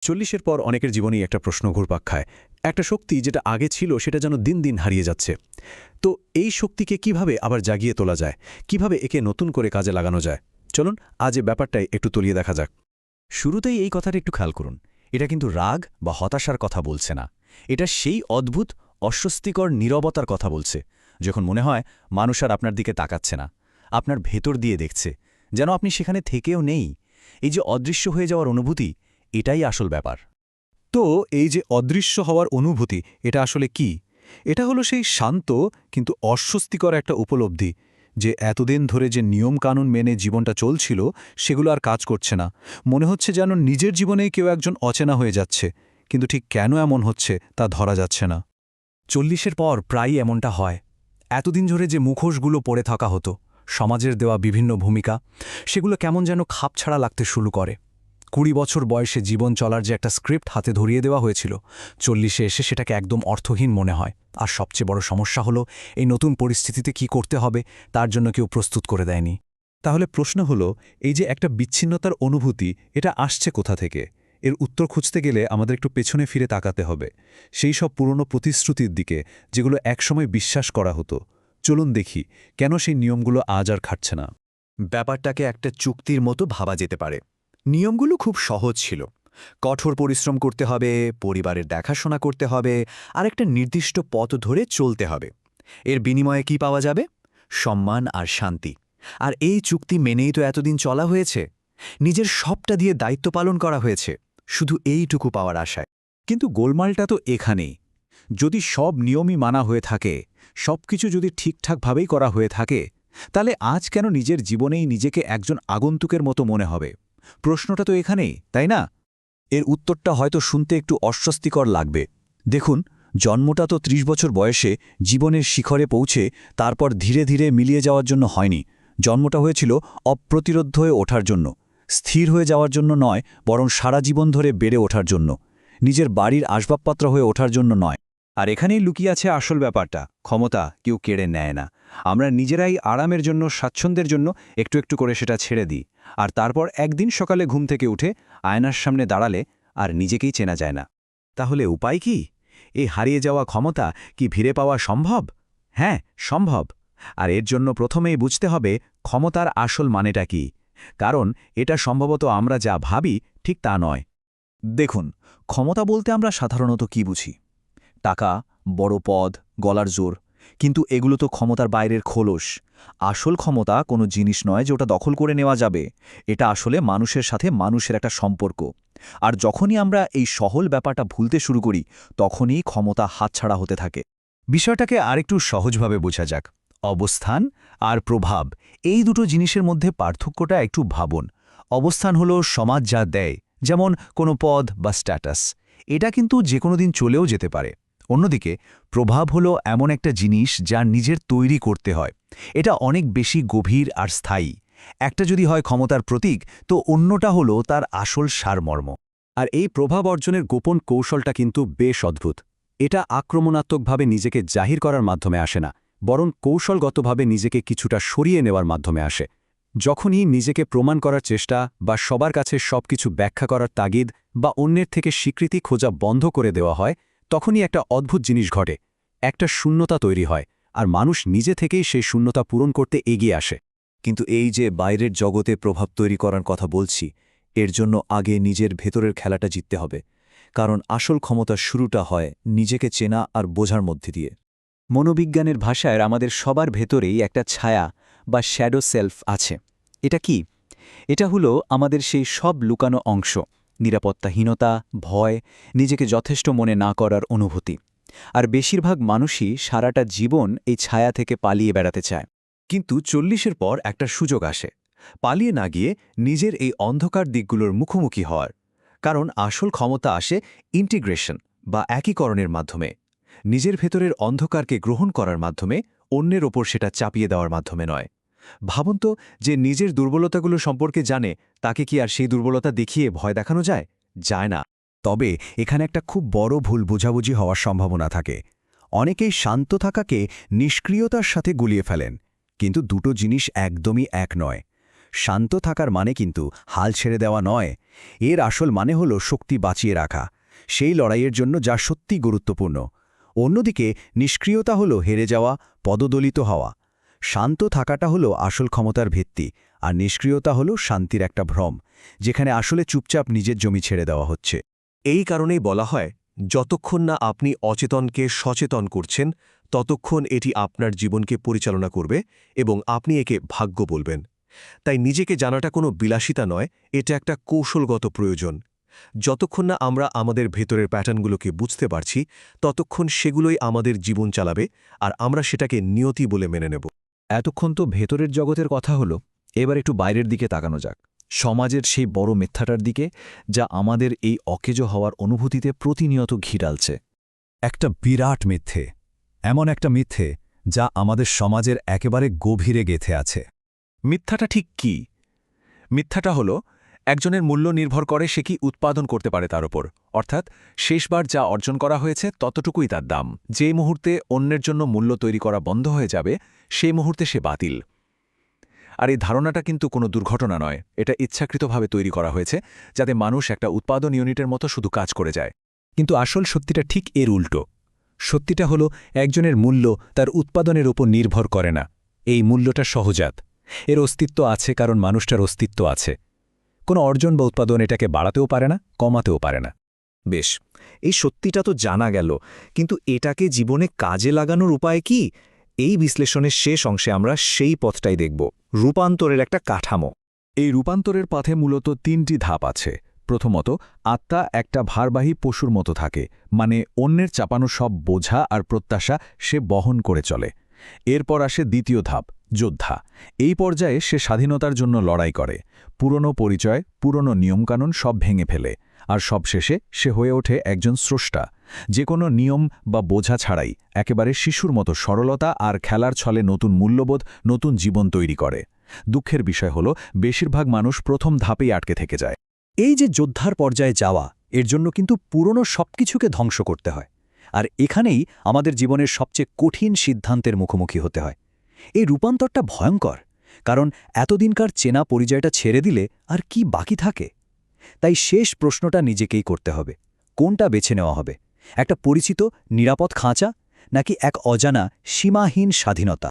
40-এর পর অনেকের জীবনেই একটা প্রশ্ন ঘুরপাক খায়। একটা শক্তি যেটা আগে ছিল সেটা যেন দিন দিন হারিয়ে যাচ্ছে। তো এই শক্তিকে কিভাবে আবার জাগিয়ে তোলা যায়, কিভাবে একে নতুন করে কাজে লাগানো যায়? চলুন আজ এই ব্যাপারটাই একটু তলিয়ে দেখা যাক। শুরুতেই এই কথাটা একটু খেয়াল করুন। এটা কিন্তু রাগ বা হতাশার কথা বলছে না। এটা সেই অদ্ভুত অস্বস্তিকর নীরবতার কথা বলছে, যখন মনে হয় মানুষ আর আপনার দিকে তাকাচ্ছে না, আপনার ভেতর দিয়ে দেখছে, যেন আপনি সেখানে থেকেও নেই। এই যে অদৃশ্য হয়ে যাওয়ার অনুভূতি, এটাই আসল ব্যাপার। তো এই যে অদৃশ্য হওয়ার অনুভূতি, এটা আসলে কি? এটা হলো সেই শান্ত কিন্তু অস্বস্তিকর একটা উপলব্ধি যে এতদিন ধরে যে নিয়মকানুন মেনে জীবনটা চলছিল সেগুলো আর কাজ করছে না। মনে হচ্ছে যেন নিজের জীবনেই কেউ একজন অচেনা হয়ে যাচ্ছে, কিন্তু ঠিক কেন এমন হচ্ছে তা ধরা যাচ্ছে না। 40-এর পর প্রায়ই এমনটা হয়। এতদিন ধরে যে মুখোশগুলো পড়ে থাকা হতো, সমাজের দেওয়া বিভিন্ন ভূমিকা, সেগুলো কেমন যেন খাপছাড়া লাগতে শুরু করে। 20 বছর বয়সে জীবন চলার যে একটা স্ক্রিপ্ট হাতে ধরিয়ে দেওয়া হয়েছিল, 40-এ এসে সেটাকে একদম অর্থহীন মনে হয়। আর সবচেয়ে বড় সমস্যা হলো, এই নতুন পরিস্থিতিতে কি করতে হবে তার জন্য কেউ প্রস্তুত করে দেয়নি। তাহলে প্রশ্ন হলো, এই যে একটা বিচ্ছিন্নতার অনুভূতি, এটা আসছে কোথা থেকে? এর উত্তর খুঁজতে গেলে আমাদের একটু পেছনে ফিরে তাকাতে হবে, সেই সব পুরনো প্রতিশ্রুতির দিকে যেগুলো একসময় বিশ্বাস করা হতো। চলুন দেখি কেন সেই নিয়মগুলো আজ আর খাটছে না। ব্যাপারটাকে একটা চুক্তির মতো ভাবা যেতে পারে। নিয়মগুলো খুব সহজ ছিল। কঠোর পরিশ্রম করতে হবে, পরিবারের দেখাশোনা করতে হবে, আর একটা নির্দিষ্ট পথ ধরে চলতে হবে। এর বিনিময়ে কি পাওয়া যাবে? সম্মান আর শান্তি। আর এই চুক্তি মেনেই তো এতদিন চলা হয়েছে। নিজের সবটা দিয়ে দায়িত্ব পালন করা হয়েছে, শুধু এইটুকু পাওয়ার আশায়। কিন্তু গোলমালটা তো এখানেই। যদি সব নিয়মই মানা হয়ে থাকে, সবকিছু যদি ঠিকঠাকভাবেই করা হয়ে থাকে, তাহলে আজ কেন নিজের জীবনেই নিজেকে একজন আগন্তুকের মতো মনে হবে? প্রশ্নটা তো এখানেই, তাই না? এর উত্তরটা হয়তো শুনতে একটু অস্বস্তিকর লাগবে। দেখুন, জন্মটা তো 30 বছর বয়সে জীবনের শিখরে পৌঁছে তারপর ধীরে ধীরে মিলিয়ে যাওয়ার জন্য হয়নি। জন্মটা হয়েছিল অপ্রতিরোধ হয়ে ওঠার জন্য, স্থির হয়ে যাওয়ার জন্য নয়, বরং সারা জীবন ধরে বেড়ে ওঠার জন্য, নিজের বাড়ির আসবাবপত্র হয়ে ওঠার জন্য নয়। আর এখানেই লুকিয়ে আছে আসল ব্যাপারটা। ক্ষমতা কেউ কেড়ে নেয় না। আমরা নিজেরাই আরামের জন্য, স্বাচ্ছন্দ্যের জন্য একটু একটু করে সেটা ছেড়ে দিই। আর তারপর একদিন সকালে ঘুম থেকে উঠে আয়নার সামনে দাঁড়ালে আর নিজেকেই চেনা যায় না। তাহলে উপায় কি? এই হারিয়ে যাওয়া ক্ষমতা কি ফিরে পাওয়া সম্ভব? হ্যাঁ, সম্ভব। আর এর জন্য প্রথমেই বুঝতে হবে ক্ষমতার আসল মানেটা কি। কারণ এটা সম্ভবত আমরা যা ভাবি ঠিক তা নয়। দেখুন, ক্ষমতা বলতে আমরা সাধারণত কি বুঝি? টাকা, বড় পদ, গলার জোর। কিন্তু এগুলো তো ক্ষমতার বাইরের খোলস। আসল ক্ষমতা কোনো জিনিস নয় যে ওটা দখল করে নেওয়া যাবে। এটা আসলে মানুষের সাথে মানুষের একটা সম্পর্ক। আর যখনই আমরা এই সহল ব্যাপারটা ভুলতে শুরু করি, তখনই ক্ষমতা হাতছাড়া হতে থাকে। বিষয়টাকে আরেকটু সহজভাবে বোঝা যাক। অবস্থান আর প্রভাব, এই দুটো জিনিসের মধ্যে পার্থক্যটা একটু ভাবুন। অবস্থান হলো সমাজ যা দেয়, যেমন কোনো পদ বা স্ট্যাটাস। এটা কিন্তু যে কোনো দিন চলেও যেতে পারে। অন্যদিকে প্রভাব হলো এমন একটা জিনিস যা নিজের তৈরি করতে হয়। এটা অনেক বেশি গভীর আর স্থায়ী। একটা যদি হয় ক্ষমতার প্রতীক, তো অন্যটা হলো তার আসল সারমর্ম। আর এই প্রভাব অর্জনের গোপন কৌশলটা কিন্তু বেশ অদ্ভুত। এটা আক্রমণাত্মকভাবে নিজেকে জাহির করার মাধ্যমে আসে না, বরং কৌশলগতভাবে নিজেকে কিছুটা সরিয়ে নেওয়ার মাধ্যমে আসে। যখনই নিজেকে প্রমাণ করার চেষ্টা বা সবার কাছে সবকিছু ব্যাখ্যা করার তাগিদ বা অন্যের থেকে স্বীকৃতি খোঁজা বন্ধ করে দেওয়া হয়, তখনই একটা অদ্ভুত জিনিস ঘটে। একটা শূন্যতা তৈরি হয়, আর মানুষ নিজে থেকেই সেই শূন্যতা পূরণ করতে এগিয়ে আসে। কিন্তু এই যে বাইরের জগতে প্রভাব তৈরি করার কথা বলছি, এর জন্য আগে নিজের ভেতরের খেলাটা জিততে হবে। কারণ আসল ক্ষমতার শুরুটা হয় নিজেকে চেনা আর বোঝার মধ্যে দিয়ে। মনোবিজ্ঞানের ভাষায় আমাদের সবার ভেতরেই একটা ছায়া বা শ্যাডো সেলফ আছে। এটা কি? এটা হলো আমাদের সেই সব লুকানো অংশ, নিরাপত্তাহীনতা, ভয়, নিজেকে যথেষ্ট মনে না করার অনুভূতি। আর বেশিরভাগ মানুষই সারাটা জীবন এই ছায়া থেকে পালিয়ে বেড়াতে চায়। কিন্তু 40-এর পর একটা সুযোগ আসে, পালিয়ে না গিয়ে নিজের এই অন্ধকার দিকগুলোর মুখোমুখি হওয়ার। কারণ আসল ক্ষমতা আসে ইন্টিগ্রেশন বা একীকরণের মাধ্যমে। নিজের ভেতরের অন্ধকারকে গ্রহণ করার মাধ্যমে, অন্যের ওপর সেটা চাপিয়ে দেওয়ার মাধ্যমে নয়। ভাবুন তো, যে নিজের দুর্বলতাগুলো সম্পর্কে জানে, তাকে কি আর সেই দুর্বলতা দেখিয়ে ভয় দেখানো যায়? যায় না। তবে এখানে একটা খুব বড় ভুল বোঝাবুঝি হওয়ার সম্ভাবনা থাকে। অনেকেই শান্ত থাকাকে নিষ্ক্রিয়তার সাথে গুলিয়ে ফেলেন। কিন্তু দুটো জিনিস একদমই এক নয়। শান্ত থাকার মানে কিন্তু হাল ছেড়ে দেওয়া নয়, এর আসল মানে হল শক্তি বাঁচিয়ে রাখা, সেই লড়াইয়ের জন্য যা সত্যি গুরুত্বপূর্ণ। অন্যদিকে নিষ্ক্রিয়তা হল হেরে যাওয়া, পদদলিত হওয়া। শান্ত থাকাটা হলো আসল ক্ষমতার ভিত্তি, আর নিষ্ক্রিয়তা হলো শান্তির একটা ভ্রম, যেখানে আসলে চুপচাপ নিজের জমি ছেড়ে দেওয়া হচ্ছে। এই কারণেই বলা হয়, যতক্ষণ না আপনি অচেতনকে সচেতন করছেন ততক্ষণ এটি আপনার জীবনকে পরিচালনা করবে এবং আপনি একে ভাগ্য বলবেন। তাই নিজেকে জানাটা কোনো বিলাসিতা নয়, এটা একটা কৌশলগত প্রয়োজন। যতক্ষণ না আমরা আমাদের ভেতরের প্যাটার্নগুলোকে বুঝতে পারছি ততক্ষণ সেগুলোই আমাদের জীবন চালাবে, আর আমরা সেটাকে নিয়তি বলে মেনে নেব। এতক্ষণ তো ভেতরের জগতের কথা হলো, এবার একটু বাইরের দিকে তাকানো যাক, সমাজের সেই বড় মিথ্যাটার দিকে, যা আমাদের এই অকেজো হওয়ার অনুভূতিতে প্রতিনিয়ত ঘি ঢালছে। একটা বিরাট মিথ্যে, এমন একটা মিথ্যে যা আমাদের সমাজের একেবারে গভীরে গেঁথে আছে। মিথ্যাটা ঠিক কি? মিথ্যাটা হলো একজনের মূল্য নির্ভর করে সে কি উৎপাদন করতে পারে তার ওপর, অর্থাৎ শেষবার যা অর্জন করা হয়েছে ততটুকুই তার দাম। যে মুহূর্তে অন্যের জন্য মূল্য তৈরি করা বন্ধ হয়ে যাবে সেই মুহূর্তে সে বাতিল। আর এই ধারণাটা কিন্তু কোনো দুর্ঘটনা নয়, এটা ইচ্ছাকৃতভাবে তৈরি করা হয়েছে যাতে মানুষ একটা উৎপাদন ইউনিটের মতো শুধু কাজ করে যায়। কিন্তু আসল সত্যিটা ঠিক এর উল্টো। সত্যিটা হলো একজনের মূল্য তার উৎপাদনের উপর নির্ভর করে না। এই মূল্যটা সহজাত, এর অস্তিত্ব আছে কারণ মানুষটার অস্তিত্ব আছে। কোনো অর্জন বা উৎপাদন এটাকে বাড়াতেও পারে না, কমাতেও পারে না। বেশ, এই সত্যিটা তো জানা গেল, কিন্তু এটাকে জীবনে কাজে লাগানোর উপায় কি? এই বিশ্লেষণের শেষ অংশে আমরা সেই পথটাই দেখব, রূপান্তরের একটা কাঠামো। এই রূপান্তরের পথে মূলত ৩টি ধাপ আছে। প্রথমত, আত্মা একটা ভারবাহী পশুর মতো থাকে, মানে অন্যের চাপানো সব বোঝা আর প্রত্যাশা সে বহন করে চলে। এরপর আসে দ্বিতীয় ধাপ, যোদ্ধা। এই পর্যায়ে সে স্বাধীনতার জন্য লড়াই করে, পুরনো পরিচয়, পুরনো নিয়মকানুন সব ভেঙে ফেলে, আর সবশেষে সে হয়ে ওঠে একজন স্রষ্টা, যে কোনো নিয়ম বা বোঝা ছাড়াই একেবারে শিশুর মতো সরলতা আর খেলার ছলে নতুন মূল্যবোধ, নতুন জীবন তৈরি করে। দুঃখের বিষয় হল বেশিরভাগ মানুষ প্রথম ধাপেই আটকে থেকে যায়। এই যে যোদ্ধার পর্যায়ে যাওয়া, এর জন্য কিন্তু পুরনো সবকিছুকে ধ্বংস করতে হয়, আর এখানেই আমাদের জীবনের সবচেয়ে কঠিন সিদ্ধান্তের মুখোমুখি হতে হয়। এই রূপান্তরটা ভয়ঙ্কর, কারণ এতদিনকার চেনা পরিচয়টা ছেড়ে দিলে আর কি বাকি থাকে? তাই শেষ প্রশ্নটা নিজেকেই করতে হবে, কোনটা বেছে নেওয়া হবে? একটা পরিচিত নিরাপদ খাঁচা, নাকি এক অজানা সীমাহীন স্বাধীনতা?